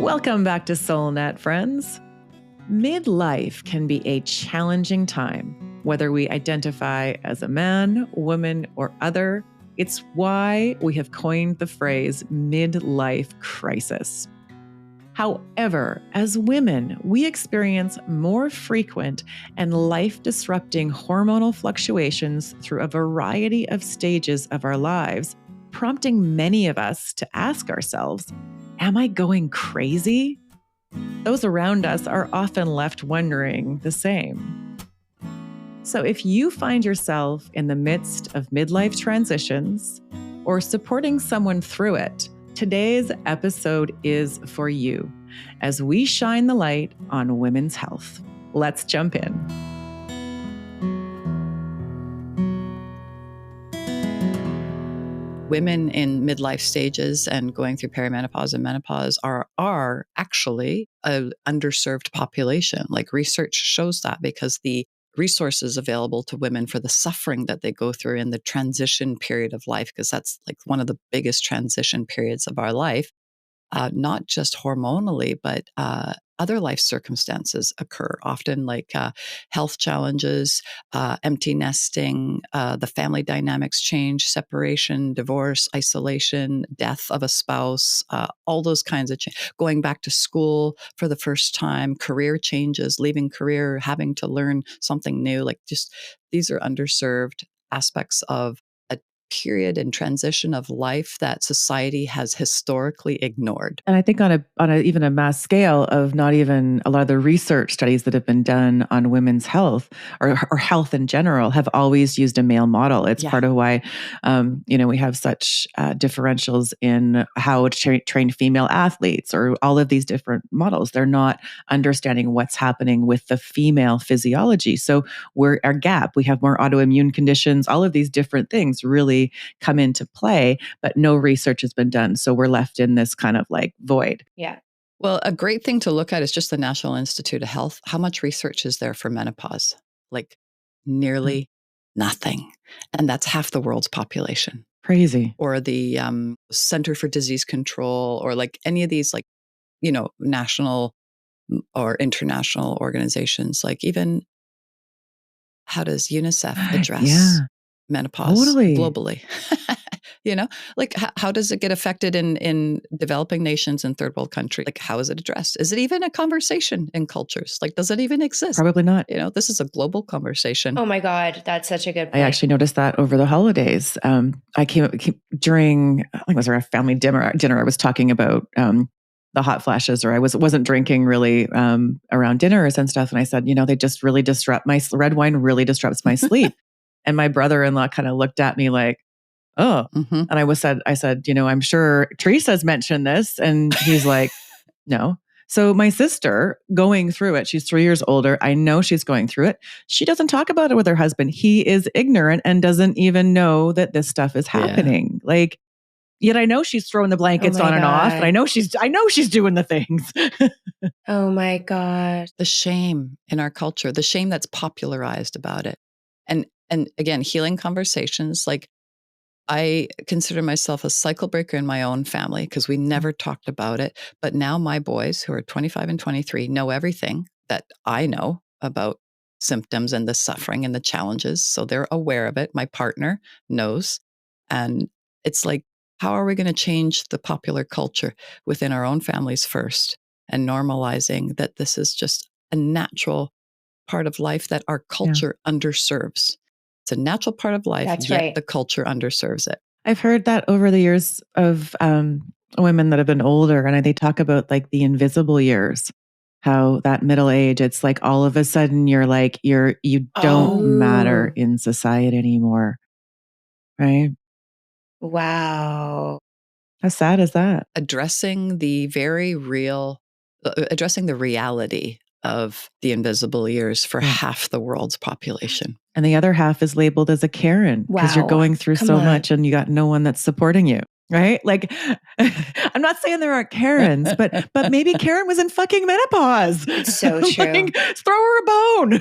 Welcome back to SoulNet, friends. Midlife can be a challenging time, whether we identify as a man, woman, or other. It's why we have coined the phrase midlife crisis. However, as women, we experience more frequent and life-disrupting hormonal fluctuations through a variety of stages of our lives, prompting many of us to ask ourselves, am I going crazy? Those around us are often left wondering the same. So if you find yourself in the midst of midlife transitions or supporting someone through it, today's episode is for you as we shine the light on women's health. Let's jump in. Women in midlife stages and going through perimenopause and menopause are actually an underserved population. Like research shows that because the resources available to women for the suffering that they go through in the transition period of life, because that's like one of the biggest transition periods of our life, not just hormonally, but other life circumstances occur, often like health challenges, empty nesting, the family dynamics change, separation, divorce, isolation, death of a spouse, all those kinds of going back to school for the first time, career changes, leaving career, having to learn something new. Like just these are underserved aspects of a period and transition of life that society has historically ignored. And I think on a even a mass scale of not even a lot of the research studies that have been done on women's health or health in general have always used a male model. It's part of why, we have such differentials in how to train female athletes or all of these different models. They're not understanding what's happening with the female physiology. So we're our gap. We have more autoimmune conditions. All of these different things really come into play, but no research has been done. So we're left in this kind of like void. Yeah. Well, a great thing to look at is just the National Institute of Health. How much research is there for menopause? Like nearly nothing. And that's half the world's population. Crazy. Or the Center for Disease Control, or like any of these like, national or international organizations, like even how does UNICEF address menopause globally? Like how does it get affected in developing nations and third world countries? Like how is it addressed? Is it even a conversation in cultures? Like does it even exist? Probably not. This is a global conversation. Oh my God, that's such a good point. I actually noticed that over the holidays. I came during, I think it was around family dinner. I was talking about the hot flashes, or I wasn't drinking really around dinners and stuff. And I said, they just really disrupt red wine really disrupts my sleep. And my brother-in-law kind of looked at me like, oh, and I said, I'm sure Teresa's mentioned this. And he's like, no. So my sister going through it, she's 3 years older. I know she's going through it. She doesn't talk about it with her husband. He is ignorant and doesn't even know that this stuff is happening. Like, yet I know she's throwing the blankets on and off. And I know she's doing the things. Oh my God. The shame in our culture, the shame that's popularized about it. And again, healing conversations, like I consider myself a cycle breaker in my own family because we never talked about it. But now my boys who are 25 and 23 know everything that I know about symptoms and the suffering and the challenges. So they're aware of it. My partner knows. And it's like, how are we going to change the popular culture within our own families first and normalizing that this is just a natural part of life that our culture underserves? It's a natural part of life, yet the culture underserves it. I've heard that over the years of women that have been older, and they talk about like the invisible years, how that middle age, it's like all of a sudden you're like, you don't matter in society anymore. Right? Wow. How sad is that? Addressing the reality of the invisible years for half the world's population. And the other half is labeled as a Karen because you're going through so much and you got no one that's supporting you. Right? Like, I'm not saying there aren't Karens, but maybe Karen was in fucking menopause. It's so true. Like, throw her a bone.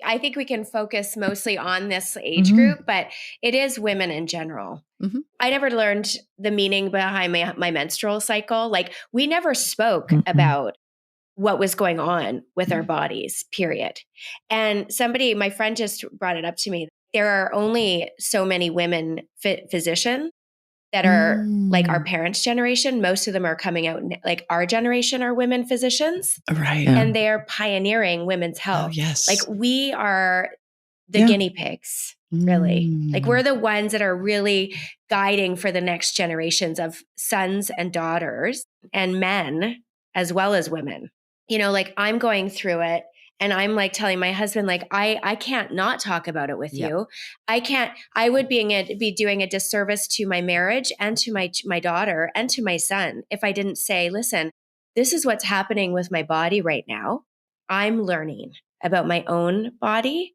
I think we can focus mostly on this age group, but it is women in general. Mm-hmm. I never learned the meaning behind my menstrual cycle. Like, we never spoke about what was going on with our bodies, period. And my friend just brought it up to me. There are only so many women physicians that are like our parents' generation. Most of them are coming out, like our generation are women physicians. Right. And they are pioneering women's health. Oh, yes. Like, we are the guinea pigs, really. Like, we're the ones that are really guiding for the next generations of sons and daughters and men, as well as women. You know, like, I'm going through it and I'm like telling my husband, like, I can't not talk about it with you. I would be doing a disservice to my marriage and to my daughter and to my son if I didn't say, listen, this is what's happening with my body right now. I'm learning about my own body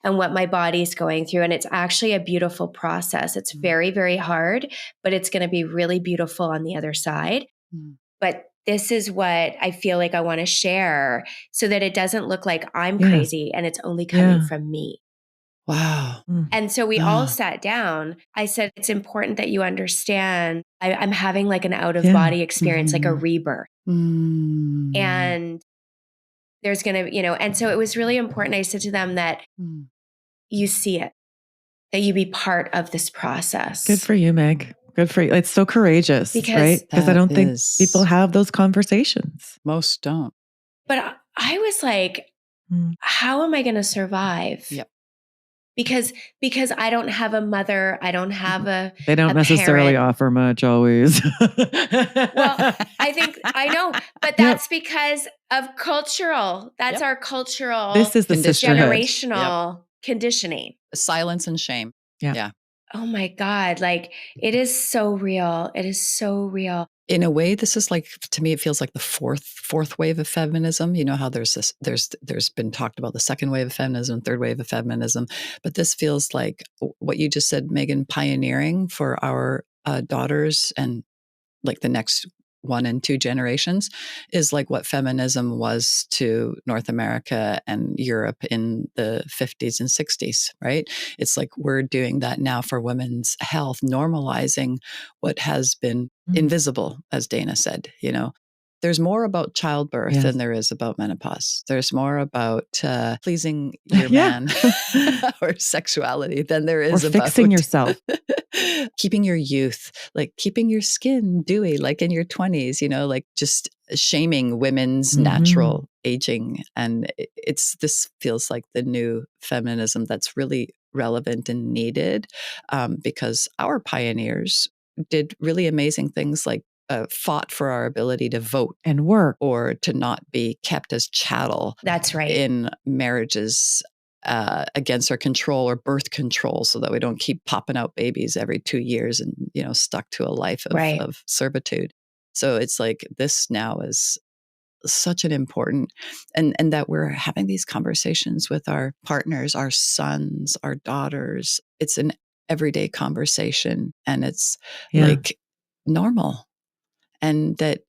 and what my body's going through. And it's actually a beautiful process. It's very, very hard, but it's going to be really beautiful on the other side. But this is what I feel like I want to share so that it doesn't look like I'm crazy and it's only coming from me. Wow. And so we all sat down. I said, it's important that you understand I'm having like an out of body experience, like a rebirth. And there's going to, and so it was really important. I said to them that you see it, that you be part of this process. Good for you, Meg. Good for you. It's so courageous, right? Because I don't think people have those conversations. Most don't. But I was like, how am I going to survive? Yep. Because I don't have a mother. I don't have They don't necessarily offer much always. Well, I know, but that's because of that's our cultural, this is the generational conditioning. Silence and shame. Yeah. Oh my God. Like, it is so real. It is so real. In a way, this is like, to me, it feels like the fourth wave of feminism. You know how there's been talked about the second wave of feminism, third wave of feminism, but this feels like what you just said, Megan, pioneering for our daughters and like the next 1 and 2 generations is like what feminism was to North America and Europe in the 50s and 60s, right? It's like we're doing that now for women's health, normalizing what has been invisible, as Dayna said. There's more about childbirth than there is about menopause. There's more about pleasing your man or sexuality than there is about fixing yourself. Keeping your youth, like keeping your skin dewy, like in your 20s, like just shaming women's natural aging. And this feels like the new feminism that's really relevant and needed because our pioneers did really amazing things like fought for our ability to vote and work or to not be kept as chattel. That's right. In marriages against our control or birth control so that we don't keep popping out babies every 2 years and, stuck to a life of servitude. So it's like this now is such an important and that we're having these conversations with our partners, our sons, our daughters. It's an everyday conversation and it's like normal. And that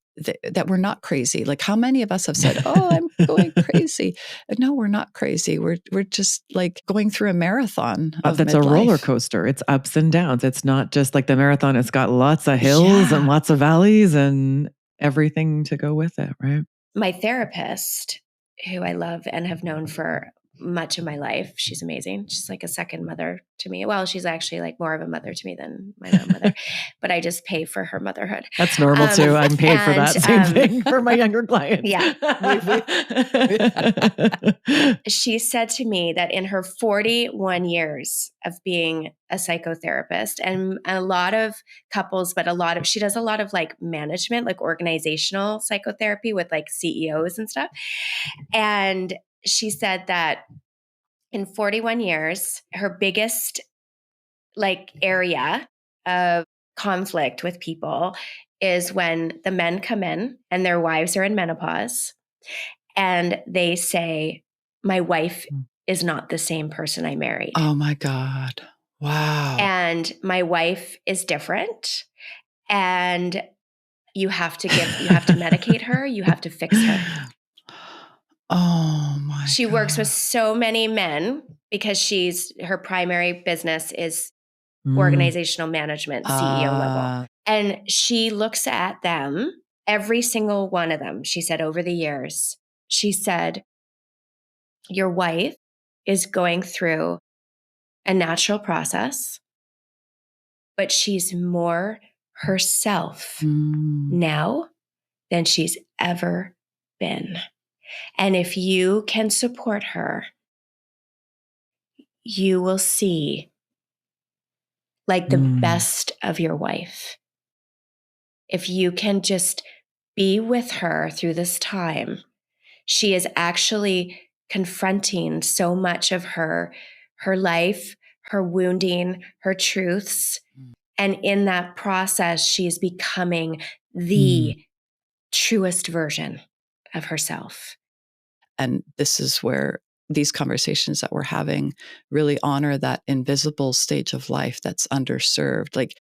we're not crazy. Like how many of us have said, "Oh, I'm going crazy." No, we're not crazy. We're just like going through a marathon of that's midlife. A roller coaster. It's ups and downs. It's not just like the marathon. It's got lots of hills and lots of valleys and everything to go with it, right? My therapist, who I love and have known for much of my life, she's amazing. She's like a second mother to me. Well, she's actually like more of a mother to me than my own mother, but I just pay for her motherhood. That's normal too. I'm paid for that same thing for my younger clients. Yeah. She said to me that in her 41 years of being a psychotherapist and a lot of couples, but she does a lot of like management, like organizational psychotherapy with like CEOs and stuff. And she said that in 41 years, her biggest like area of conflict with people is when the men come in and their wives are in menopause and they say, my wife is not the same person I married. Oh my God. Wow. And my wife is different. And you have to medicate her. You have to fix her. Oh my She God. works with so many men because her primary business is organizational management, CEO level. And she looks at them, every single one of them. She said, over the years, she said, your wife is going through a natural process, but she's more herself now than she's ever been. And if you can support her, you will see like the best of your wife. If you can just be with her through this time, she is actually confronting so much of her life, her wounding, her truths. And in that process, she is becoming the truest version of herself. And this is where these conversations that we're having really honor that invisible stage of life that's underserved. Like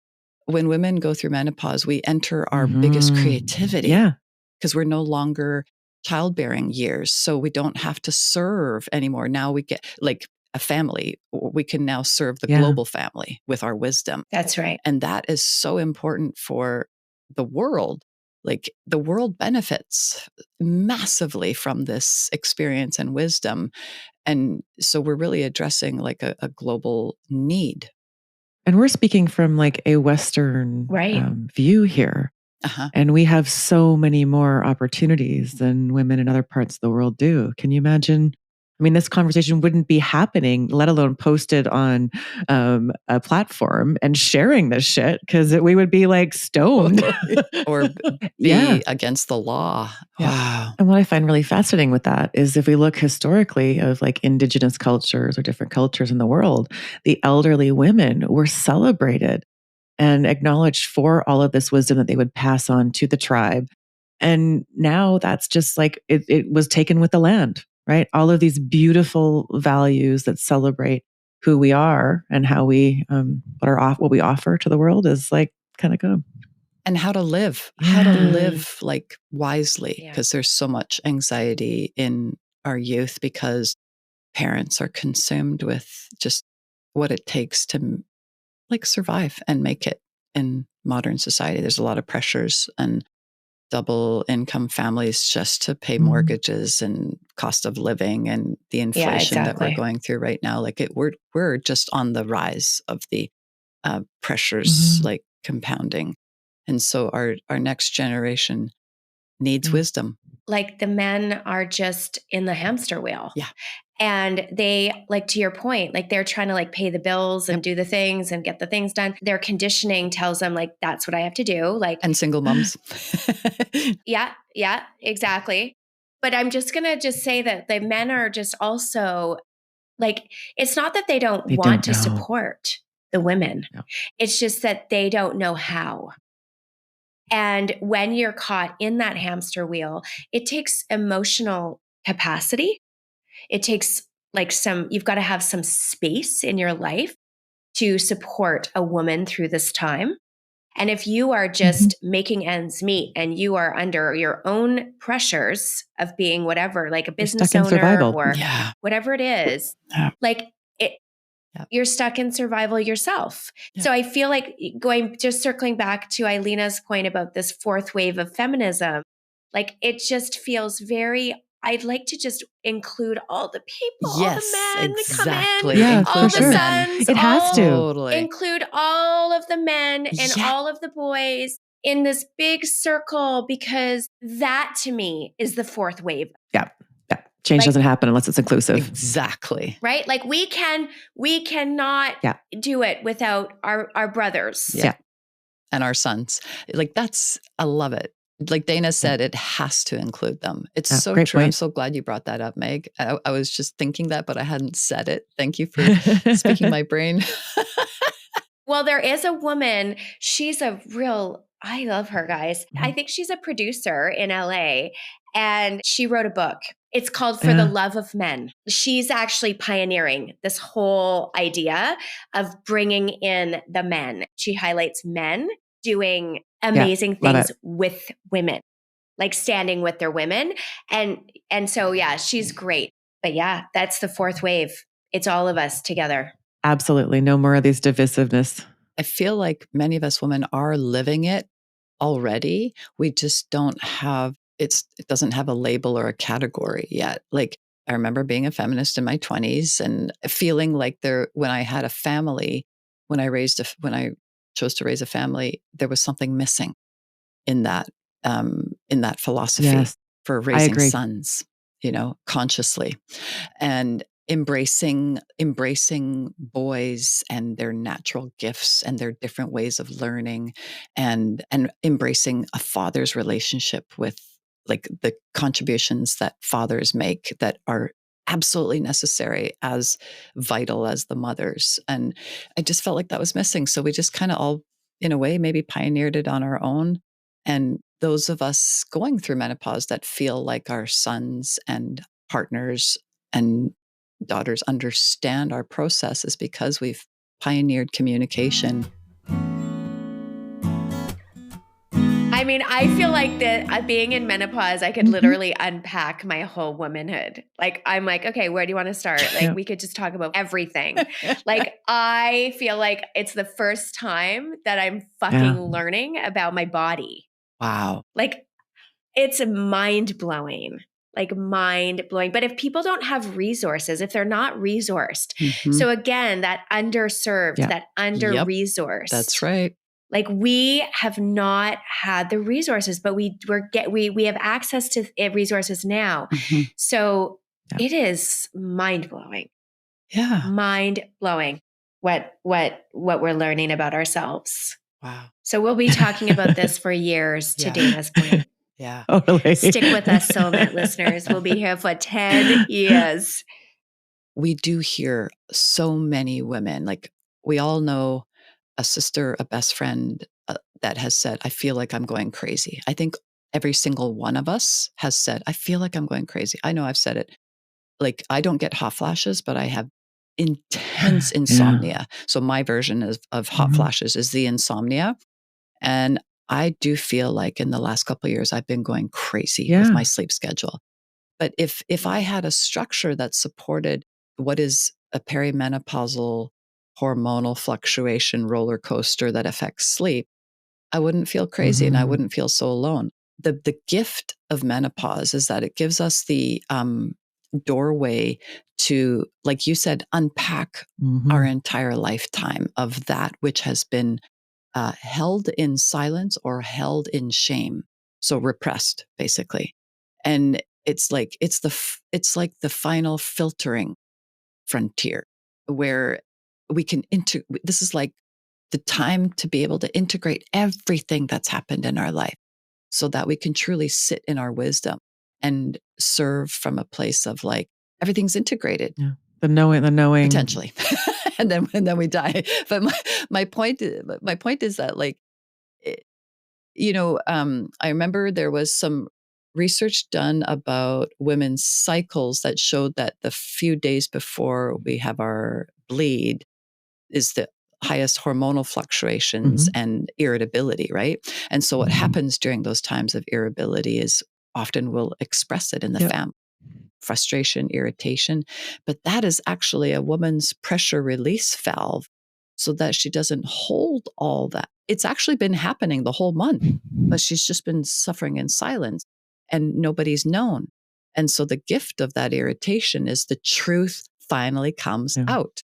when women go through menopause, we enter our biggest creativity. Yeah. Because we're no longer childbearing years. So we don't have to serve anymore. Now we get like a family. We can now serve the global family with our wisdom. That's right. And that is so important for the world. Like the world benefits massively from this experience and wisdom. And so we're really addressing like a global need. And we're speaking from like a Western view here. And we have so many more opportunities than women in other parts of the world do. Can you imagine? I mean, this conversation wouldn't be happening, let alone posted on a platform and sharing this shit, because we would be like stoned or be against the law. Wow. And what I find really fascinating with that is if we look historically of like indigenous cultures or different cultures in the world, the elderly women were celebrated and acknowledged for all of this wisdom that they would pass on to the tribe. And now that's just like, it was taken with the land, right? All of these beautiful values that celebrate who we are and how we, what we offer to the world is like kind of gone. And how to live like wisely, because there's so much anxiety in our youth because parents are consumed with just what it takes to like survive and make it in modern society. There's a lot of pressures and double income families just to pay mortgages and cost of living and the inflation that we're going through right now. Like we're just on the rise of the pressures like compounding. And so our next generation needs wisdom. Like the men are just in the hamster wheel. Yeah. And they, like to your point, like they're trying to like pay the bills and do the things and get the things done. Their conditioning tells them like, that's what I have to do. Like, and single moms. Yeah, exactly. But I'm just going to say that the men are just also like, it's not that they don't want to support the women. No. It's just that they don't know how. And when you're caught in that hamster wheel, it takes emotional capacity. It takes like you've got to have some space in your life to support a woman through this time. And if you are just making ends meet and you are under your own pressures of being whatever, like a business owner or whatever it is, like it, you're stuck in survival yourself. So I feel like circling back to Islena's point about this fourth wave of feminism, like it just feels very, I'd like to just include all the people, all the men exactly. come in, Yeah, all for the sure. sons, It has to. Totally. Include all of the men and all of the boys in this big circle, because that to me is the fourth wave. Yeah. Change doesn't happen unless it's inclusive. Exactly. Right? Like we cannot do it without our brothers. Yeah. And our sons. Like I love it. Like Dayna said, it has to include them. It's so true. Point. I'm so glad you brought that up, Meg. I was just thinking that, but I hadn't said it. Thank you for speaking my brain. Well, there is a woman. She's I love her, guys. I think she's a producer in LA, and she wrote a book. It's called For the Love of Men. She's actually pioneering this whole idea of bringing in the men. She highlights men doing amazing things with women, like standing with their women. And so, yeah, she's great. But yeah, that's the fourth wave. It's all of us together. Absolutely. No more of these divisiveness. I feel like many of us women are living it already. We just don't have it doesn't have a label or a category yet. Like, I remember being a feminist in my 20s and feeling like when I had a family, when I chose to raise a family, there was something missing in that philosophy for raising sons, consciously, and embracing boys and their natural gifts and their different ways of learning, and embracing a father's relationship with, like, the contributions that fathers make that are absolutely necessary, as vital as the mothers. And I just felt like that was missing. So we just kind of all, in a way, maybe pioneered it on our own. And those of us going through menopause that feel like our sons and partners and daughters understand our process is because we've pioneered communication. I mean, I feel like that being in menopause, I could literally unpack my whole womanhood. Like, I'm like, okay, where do you want to start? Like, we could just talk about everything. Like, I feel like it's the first time that I'm fucking learning about my body. Wow. Like, it's mind blowing. Like, mind blowing. But if people don't have resources, if they're not resourced, so again, that underserved, that under-resourced. That's right. Like, we have not had the resources, but we have access to resources now. So it is mind blowing. Yeah. Mind blowing what we're learning about ourselves. Wow. So we'll be talking about this for years, to Dayna's point. Yeah. Totally. Stick with us, Soulmate listeners. We'll be here for 10 years. We do hear so many women, like, we all know a sister, a best friend that has said, I feel like I'm going crazy. I think every single one of us has said, I feel like I'm going crazy. I know I've said it. Like, I don't get hot flashes, but I have intense insomnia. So my version of hot flashes is the insomnia. And I do feel like in the last couple of years, I've been going crazy with my sleep schedule. But if I had a structure that supported what is a perimenopausal hormonal fluctuation roller coaster that affects sleep, I wouldn't feel crazy and I wouldn't feel so alone. The gift of menopause is that it gives us the doorway to, like you said, unpack our entire lifetime of that which has been held in silence or held in shame, so repressed, basically. And it's like the final filtering frontier where we can this is like the time to be able to integrate everything that's happened in our life so that we can truly sit in our wisdom and serve from a place of, like, everything's integrated. Yeah. The knowing Potentially. and then we die. But my point is that, like, I remember there was some research done about women's cycles that showed that the few days before we have our bleed is the highest hormonal fluctuations and irritability, right? And so what happens during those times of irritability is often we'll express it in the family. Frustration, irritation, but that is actually a woman's pressure release valve so that she doesn't hold all that. It's actually been happening the whole month, but she's just been suffering in silence and nobody's known. And so the gift of that irritation is the truth finally comes out.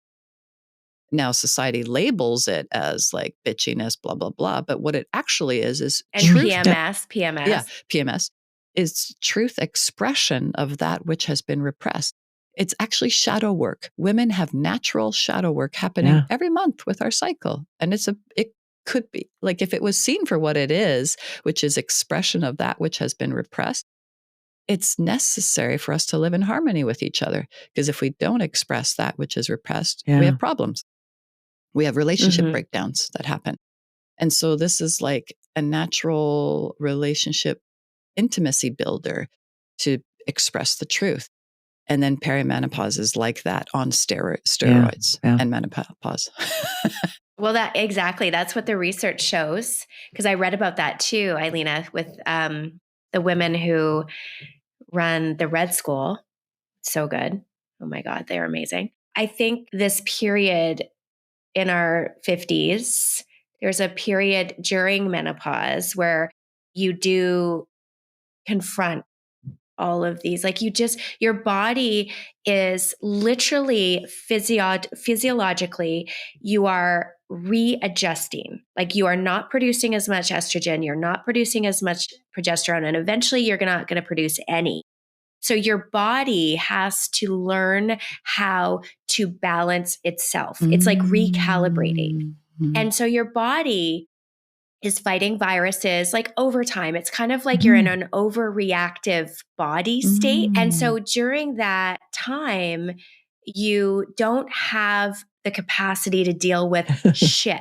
Now, society labels it as, like, bitchiness, blah, blah, blah. But what it actually is and truth. PMS. Yeah, PMS is truth expression of that which has been repressed. It's actually shadow work. Women have natural shadow work happening every month with our cycle. And it could be, like, if it was seen for what it is, which is expression of that which has been repressed, it's necessary for us to live in harmony with each other. Because if we don't express that which is repressed, we have problems. We have relationship breakdowns that happen. And so this is like a natural relationship intimacy builder to express the truth. And then perimenopause is like that on steroids and menopause. Well, that's what the research shows. Because I read about that too, Islena, with the women who run the Red School. So good. Oh my God, they're amazing. I think this period in our 50s, there's a period during menopause where you do confront all of these. Like your body is literally physiologically, you are readjusting. Like you are not producing as much estrogen, you're not producing as much progesterone, and eventually you're not going to produce any. So your body has to learn how to balance itself. It's like recalibrating. And so your body is fighting viruses like over time. It's kind of like you're in an overreactive body state. And so during that time, you don't have the capacity to deal with shit.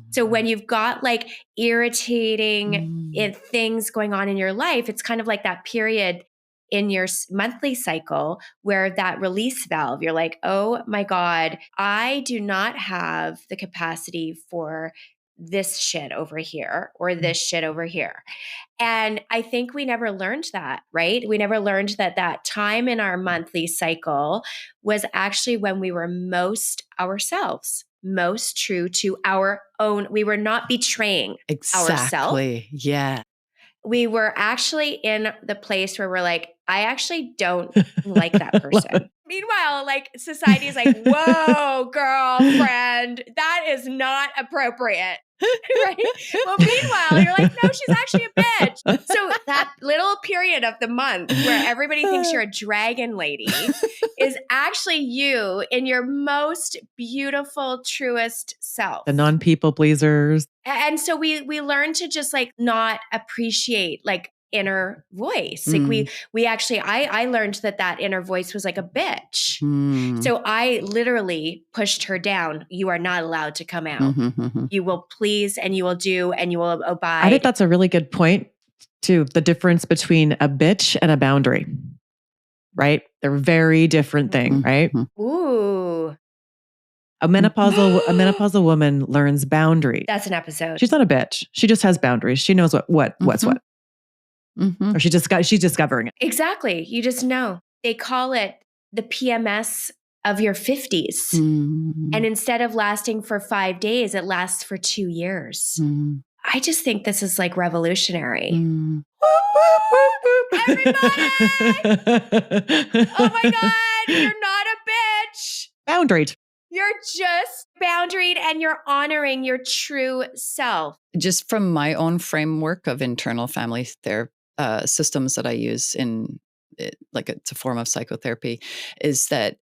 So when you've got like irritating things going on in your life, it's kind of like that period in your monthly cycle where that release valve, you're like, oh my God, I do not have the capacity for this shit over here or this shit over here. And I think we never learned that, right? We never learned that time in our monthly cycle was actually when we were most ourselves, most true to our own. We were not betraying ourselves. Exactly. Yeah. We were actually in the place where we're like, I actually don't like that person. Meanwhile, like society is like, whoa, girlfriend, that is not appropriate. Right? Well, meanwhile, you're like, no, she's actually a bitch. So that little period of the month where everybody thinks you're a dragon lady is actually you in your most beautiful, truest self. The non-people pleasers. And so we learn to just like not appreciate like inner voice. Like we actually, I learned that inner voice was like a bitch. So I literally pushed her down. You are not allowed to come out. You will please and you will do and you will abide. I think that's a really good point too. The difference between a bitch and a boundary, right? They're very different things, right? Ooh. A menopausal woman learns boundaries. That's an episode. She's not a bitch. She just has boundaries. She knows what's what. Or she's discovering it. Exactly. You just know. They call it the PMS of your 50s. And instead of lasting for 5 days, it lasts for 2 years. I just think this is like revolutionary. Everybody! Oh my God, you're not a bitch. Boundaried. You're just boundaried and you're honoring your true self. Just from my own framework of internal family therapy systems that I use in like it's a form of psychotherapy, is that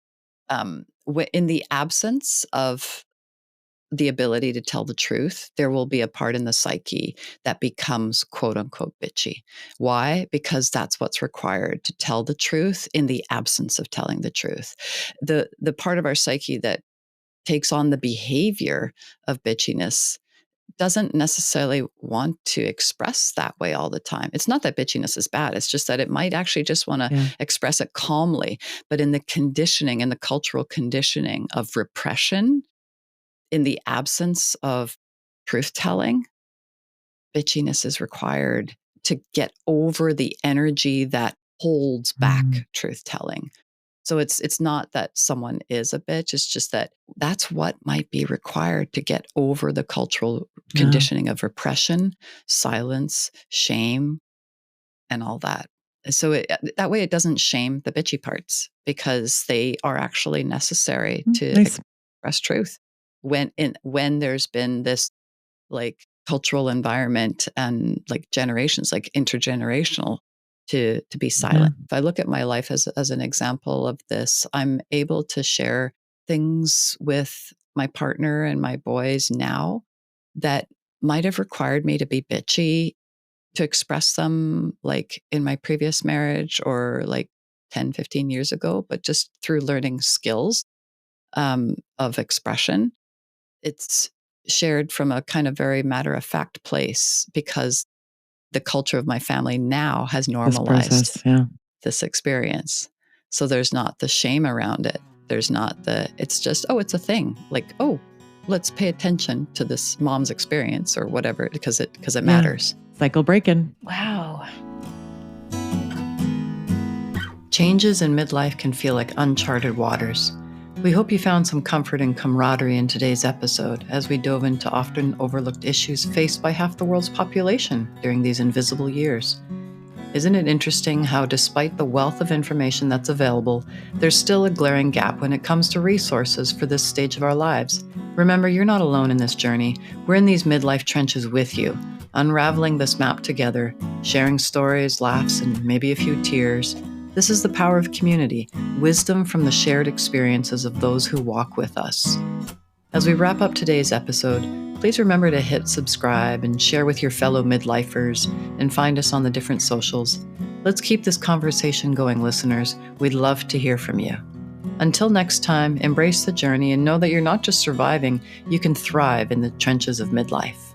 in the absence of the ability to tell the truth, there will be a part in the psyche that becomes quote unquote bitchy. Why? Because that's what's required to tell the truth in the absence of telling the truth. The part of our psyche that takes on the behavior of bitchiness doesn't necessarily want to express that way all the time. It's not that bitchiness is bad. It's just that it might actually just want to express it calmly. But in the conditioning, in the cultural conditioning of repression, in the absence of truth telling, bitchiness is required to get over the energy that holds back truth telling. So it's not that someone is a bitch. It's just that that's what might be required to get over the cultural conditioning of repression, silence, shame, and all that. So that way it doesn't shame the bitchy parts because they are actually necessary to express truth. When there's been this like cultural environment and like generations, like intergenerational, to be silent. If I look at my life as an example of this, I'm able to share things with my partner and my boys now that might have required me to be bitchy to express them like in my previous marriage or like 10, 15 years ago, but just through learning skills of expression, it's shared from a kind of very matter-of-fact place because the culture of my family now has normalized this experience. So there's not the shame around it. There's not it's just, oh, it's a thing. Like, oh, let's pay attention to this mom's experience or whatever, because it matters. Cycle breaking. Wow. Changes in midlife can feel like uncharted waters. We hope you found some comfort and camaraderie in today's episode as we dove into often overlooked issues faced by half the world's population during these invisible years. Isn't it interesting how, despite the wealth of information that's available, there's still a glaring gap when it comes to resources for this stage of our lives? Remember, you're not alone in this journey. We're in these midlife trenches with you, unraveling this map together, sharing stories, laughs, and maybe a few tears. This is the power of community, wisdom from the shared experiences of those who walk with us. As we wrap up today's episode, please remember to hit subscribe and share with your fellow midlifers and find us on the different socials. Let's keep this conversation going, listeners. We'd love to hear from you. Until next time, embrace the journey and know that you're not just surviving, you can thrive in the trenches of midlife.